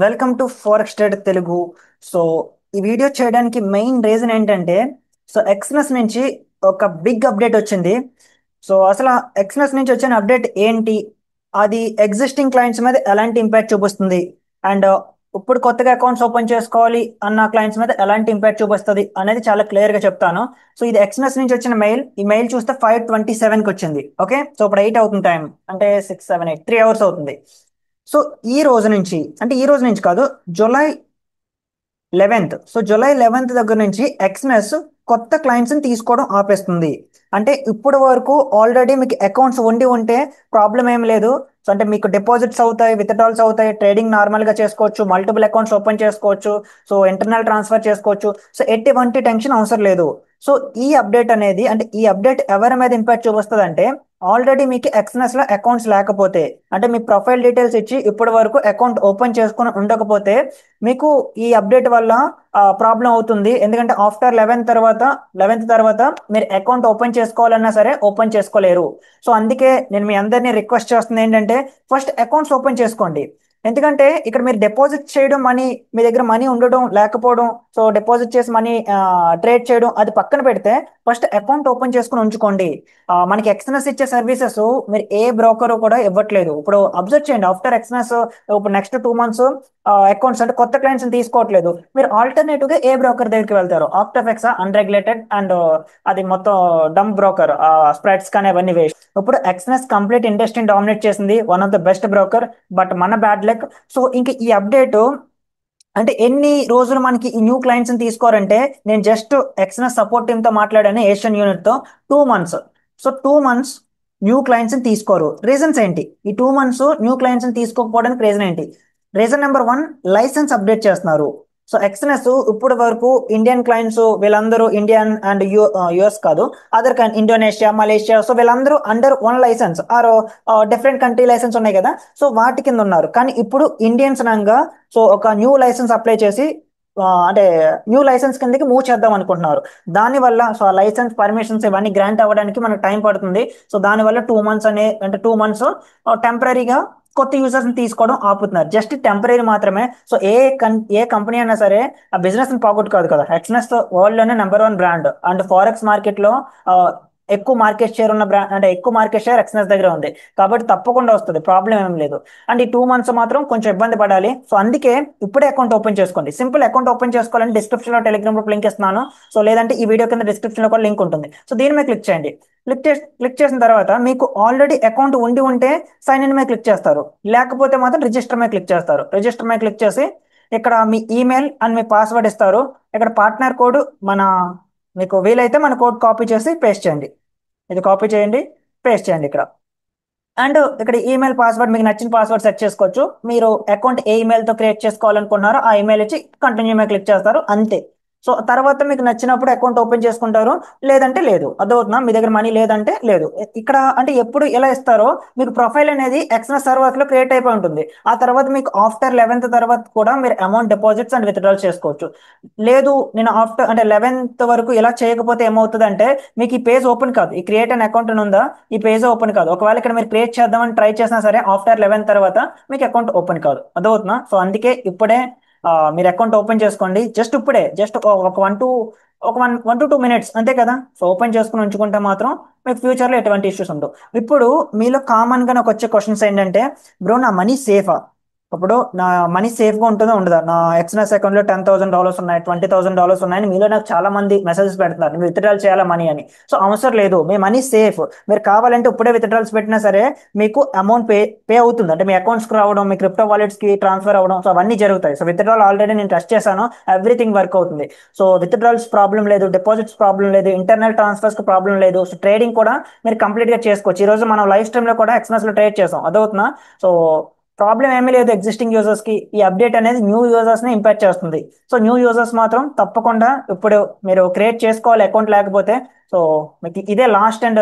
Welcome to forex trade Telugu. So ఈ video చేయడానికి main reason ఏంటంటే, ఎక్స్నెస్ నుంచి ఒక బిగ్ అప్డేట్ వచ్చింది. అసలు ఎక్స్నెస్ నుంచి వచ్చిన అప్డేట్ ఏంటి, అది ఎగ్జిస్టింగ్ క్లయింట్స్ మీద ఎలాంటి ఇంపాక్ట్ చూపిస్తుంది, అండ్ ఇప్పుడు కొత్తగా అకౌంట్స్ ఓపెన్ చేసుకోవాలి అన్న క్లయింట్స్ మీద ఎలాంటి ఇంపాక్ట్ చూపిస్తుంది అనేది చాలా క్లియర్ గా చెప్తాను. ఇది ఎక్స్నెస్ నుంచి వచ్చిన మెయిల్. ఈ మెయిల్ చూస్తే 5:27కి వచ్చింది. ఓకే, సో ఇప్పుడు 8 అవుతుంది టైం, అంటే 6, 7, 8 3 అవర్స్ అవుతుంది. సో ఈ రోజు నుంచి కాదు, జూలై 11th. జూలై 11th దగ్గర నుంచి ఎక్స్నెస్ కొత్త క్లయింట్స్ ని తీసుకోవడం ఆపేస్తుంది. అంటే ఇప్పుడు వరకు ఆల్రెడీ మీకు అకౌంట్స్ ఉండి ఉంటే ప్రాబ్లం ఏం లేదు. అంటే మీకు డిపాజిట్స్ అవుతాయి, విత్డ్రాల్స్ అవుతాయి, ట్రేడింగ్ నార్మల్ గా చేసుకోవచ్చు, మల్టిపుల్ అకౌంట్స్ ఓపెన్ చేసుకోవచ్చు, ఇంటర్నల్ ట్రాన్స్ఫర్ చేసుకోవచ్చు. ఎటువంటి టెన్షన్ అవసరం లేదు. సో ఈ అప్డేట్ అనేది, అంటే ఈ అప్డేట్ ఎవరి మీద ఇంపాక్ట్ చూపిస్తుంది అంటే, ఆల్రెడీ మీకు ఎక్స్నెస్ లో అకౌంట్స్ లేకపోతే, అంటే మీ ప్రొఫైల్ డీటెయిల్స్ ఇచ్చి ఇప్పటి వరకు అకౌంట్ ఓపెన్ చేసుకుని ఉండకపోతే మీకు ఈ అప్డేట్ వల్ల ప్రాబ్లం అవుతుంది. ఎందుకంటే ఆఫ్టర్ 11th తర్వాత మీరు అకౌంట్ ఓపెన్ చేసుకోవాలన్నా సరే ఓపెన్ చేసుకోలేరు. అందుకే నేను మీ అందరినీ రిక్వెస్ట్ చేస్తుంది ఏంటంటే, ఫస్ట్ అకౌంట్స్ ఓపెన్ చేసుకోండి. ఎందుకంటే ఇక్కడ మీరు డిపాజిట్ చేయడం, మనీ మీ దగ్గర మనీ ఉండడం లేకపోవడం, డిపాజిట్ చేసి మనీ ట్రేడ్ చేయడం అది పక్కన పెడితే, ఫస్ట్ అకౌంట్ ఓపెన్ చేసుకుని ఉంచుకోండి. మనకి ఎక్స్ఎన్ఎస్ ఇచ్చే సర్వీసెస్ మీరు ఏ బ్రోకర్ కూడా ఇవ్వట్లేదు. ఇప్పుడు అబ్జర్వ్ చేయండి, ఆఫ్టర్ ఎక్స్ఎన్ఎస్ ఇప్పుడు నెక్స్ట్ 2 months అకౌంట్స్ అంటే కొత్త క్లయింట్స్ తీసుకోవట్లేదు. మీరు ఆల్టర్నేటివ్ గా ఏ బ్రోకర్ దగ్గరికి వెళ్తారు? ఆక్టాఫెక్స్ అన్రెగ్యులేటెడ్ అండ్ అది మొత్తం డమ్ బ్రోకర్, స్ప్రెడ్స్ కానీ అవన్నీ వేస్ట్. ఇప్పుడు ఎక్స్ఎన్ఎస్ కంప్లీట్ ఇండస్ట్రీని డామినేట్ చేసింది, one of the best broker. But మన బ్యాడ్ లక్. ఇంక ఈ అప్డేట్ అంటే ఎన్ని రోజులు మనకి ఈ న్యూ క్లయింట్స్ ని తీసుకోరంటే, నేను జస్ట్ ఎక్స్ఎన్ఎస్ సపోర్ట్ టీమ్ తో మాట్లాడాను, ఏషియన్ యూనిట్ తో. 2 months. 2 months న్యూ క్లయింట్స్ ని తీసుకోరు. రీజన్స్ ఏంటి? ఈ 2 months న్యూ క్లయింట్స్ ని తీసుకోకపోవడానికి రీజన్ ఏంటి? రీజన్ నెంబర్ 1, లైసెన్స్ అప్డేట్ చేస్తున్నారు. ఎక్స్ఎన్ఎస్ ఇప్పుడు వరకు ఇండియన్ క్లయింట్స్ వీళ్ళందరూ ఇండియన్ అండ్ యుఎస్ కాదు, అదర్ ఇండోనేషియా, మలేషియా, వీళ్ళందరూ under one licence or different country licence ఉన్నాయి కదా. వాటి కింద ఉన్నారు. కానీ ఇప్పుడు ఇండియన్స్ నంగా ఒక న్యూ లైసెన్స్ అప్లై చేసి అంటే న్యూ లైసెన్స్ కిందకి మూవ్ చేద్దాం అనుకుంటున్నారు. దానివల్ల ఆ లైసెన్స్ పర్మిషన్స్ ఇవన్నీ గ్రాంట్ అవ్వడానికి మనకు టైం పడుతుంది. దానివల్ల 2 months అంటే 2 months టెంపరీగా కొత్త యూజర్స్ ని తీసుకోవడం ఆపుతున్నారు. జస్ట్ టెంపరీ మాత్రమే. ఏ కంపెనీ అయినా సరే ఆ బిజినెస్ ని పోగొట్టు కాదు కదా. ఎక్స్నెస్ వరల్డ్ లోనే number 1 brand and forex market లో ఎక్కువ మార్కెట్ షేర్ ఉన్న బ్రాండ్, అంటే ఎక్కువ మార్కెట్ షేర్ ఎక్స్నెస్ దగ్గర ఉంది. కాబట్టి తప్పకుండా వస్తుంది, ప్రాబ్లం ఏం లేదు. అండ్ ఈ 2 months మాత్రం కొంచెం ఇబ్బంది పడాలి. అందుకే ఇప్పుడే అకౌంట్ ఓపెన్ చేసుకోండి. సింపుల్ అకౌంట్ ఓపెన్ చేసుకోవాలని డిస్క్రిప్షన్ లో టెలిగ్రామ్ గ్రూప్ లింక్ ఇస్తున్నాను. లేదంటే ఈ వీడియో కింద డిస్క్రిప్షన్ లో కూడా లింక్ ఉంటుంది. దీని మీద క్లిక్ చేయండి. క్లిక్ చేసిన తర్వాత మీకు ఆల్రెడీ అకౌంట్ ఉండి ఉంటే సైన్ ఇన్ మీద క్లిక్ చేస్తారు, లేకపోతే మాత్రం రిజిస్టర్ మీద క్లిక్ చేస్తారు. రిజిస్టర్ మీద క్లిక్ చేసి ఇక్కడ మీ ఈమెయిల్ అండ్ మీ పాస్వర్డ్ ఇస్తారు. ఇక్కడ పార్ట్నర్ కోడ్ మన మీకు వీలైతే మన కోడ్ కాపీ చేసి పేస్ట్ చేయండి. ఇది కాపీ చేయండి, పేస్ట్ చేయండి ఇక్కడ. అండ్ ఇక్కడ ఈమెయిల్ పాస్వర్డ్ మీకు నచ్చిన పాస్వర్డ్ సెట్ చేసుకోవచ్చు. మీరు అకౌంట్ ఏ ఈమెయిల్ తో క్రియేట్ చేసుకోవాలనుకున్నారో ఆ ఈమెయిల్ ఇచ్చి కంటిన్యూ మీద క్లిక్ చేస్తారు, అంతే. తర్వాత మీకు నచ్చినప్పుడు అకౌంట్ ఓపెన్ చేసుకుంటారు, లేదంటే లేదు. అర్థమవుతుందా? మీ దగ్గర మనీ లేదంటే లేదు. ఇక్కడ అంటే ఎప్పుడు ఎలా ఇస్తారో, మీకు ప్రొఫైల్ అనేది ఎక్స్ఎన్ఎస్ సర్వర్ లో క్రియేట్ అయిపోయి ఉంటుంది. ఆ తర్వాత మీకు ఆఫ్టర్ 11th తర్వాత కూడా మీరు అమౌంట్ డిపాజిట్స్ అండ్ విత్డ్రాల్స్ చేసుకోవచ్చు. లేదు నేను ఆఫ్టర్ అంటే 11th వరకు ఇలా చేయకపోతే ఏమవుతుంది అంటే, మీకు ఈ పేజ్ ఓపెన్ కాదు. ఈ క్రియేట్ అన్ అకౌంట్ అని ఉందా, ఈ పేజ్ ఓపెన్ కాదు. ఒకవేళ ఇక్కడ మీరు క్రియేట్ చేద్దామని ట్రై చేసినా సరే ఆఫ్టర్ 11 తర్వాత మీకు అకౌంట్ ఓపెన్ కాదు. అర్థమవుతుందా? అందుకే ఇప్పుడే మీరు అకౌంట్ ఓపెన్ చేసుకోండి. జస్ట్ ఒక 1 to 2 minutes అంతే కదా. ఓపెన్ చేసుకుని ఉంచుకుంటే మాత్రం మీకు ఫ్యూచర్ లో ఎటువంటి ఇష్యూస్ ఉండవు. ఇప్పుడు మీలో కామన్ గా నాకు వచ్చే క్వశ్చన్స్ ఏంటంటే, బ్రో నా మనీ సేఫా? ఇప్పుడు నా మనీ సేఫ్ గా ఉంటుందో ఉండదా? నా ఎక్స్ఎన్ఎస్ అకౌంట్ లో $10,000 ఉన్నాయి, $20,000 ఉన్నాయని మీలో నాకు చాలా మంది మెసేజెస్ పెడుతున్నారు, మీరు విత్డ్రాల్ చేయాలా మనీ అని. అవసరం లేదు, మీ మనీ సేఫ్. మీరు కావాలంటే ఇప్పుడే విత్డ్రాల్స్ పెట్టినా సరే మీకు అమౌంట్ పే అవుతుంది. అంటే మీ అకౌంట్స్ కి రావడం, మీ క్రిప్టో వాలెట్స్ కి ట్రాన్స్ఫర్ అవ్వడం, అవన్నీ జరుగుతాయి. విత్డ్రాల్ ఆల్రెడీ నేను టెస్ట్ చేశాను, ఎవ్రీథింగ్ వర్క్ అవుతుంది. విత్డ్రాల్స్ ప్రాబ్లం లేదు, డిపాజిట్స్ ప్రాబ్లం లేదు, ఇంటర్నల్ ట్రాన్స్ఫర్స్ కి ప్రాబ్లం లేదు. ట్రేడింగ్ కూడా మీరు కంప్లీట్ గా చేసుకోవచ్చు. ఈ రోజు మనం లైవ్ స్ట్రీమ్ లో కూడా ఎక్స్ఎన్ఎస్ లో ట్రేడ్ చేసాం. అదవుతున్నా. సో ప్రాబ్లం ఏమీ లేదు ఎగ్జిస్టింగ్ యూజర్స్ కి. ఈ అప్డేట్ అనేది న్యూ యూజర్స్ ని ఇంపాక్ట్ చేస్తుంది. న్యూ యూజర్స్ మాత్రం తప్పకుండా ఇప్పుడు మీరు క్రియేట్ చేసుకోవాలి అకౌంట్ లేకపోతే. సో మీకు ఇదే లాస్ట్ అండ్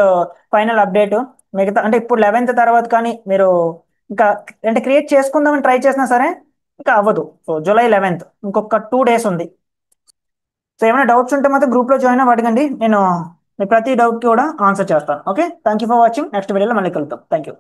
ఫైనల్ అప్డేట్. మిగతా అంటే ఇప్పుడు 11th తర్వాత కానీ మీరు ఇంకా అంటే క్రియేట్ చేసుకుందామని ట్రై చేసినా సరే ఇంకా అవ్వదు. జూలై 11th ఇంకొక 2 days ఉంది. ఏమైనా డౌట్స్ ఉంటే మాత్రం గ్రూప్ లో జాయిన్ అవ్వకండి, నేను మీ ప్రతి డౌట్ కి కూడా ఆన్సర్ చేస్తాను. Okay, thank you for watching. Next వీడియోలో మళ్ళీ కలుద్దాం. Thank you.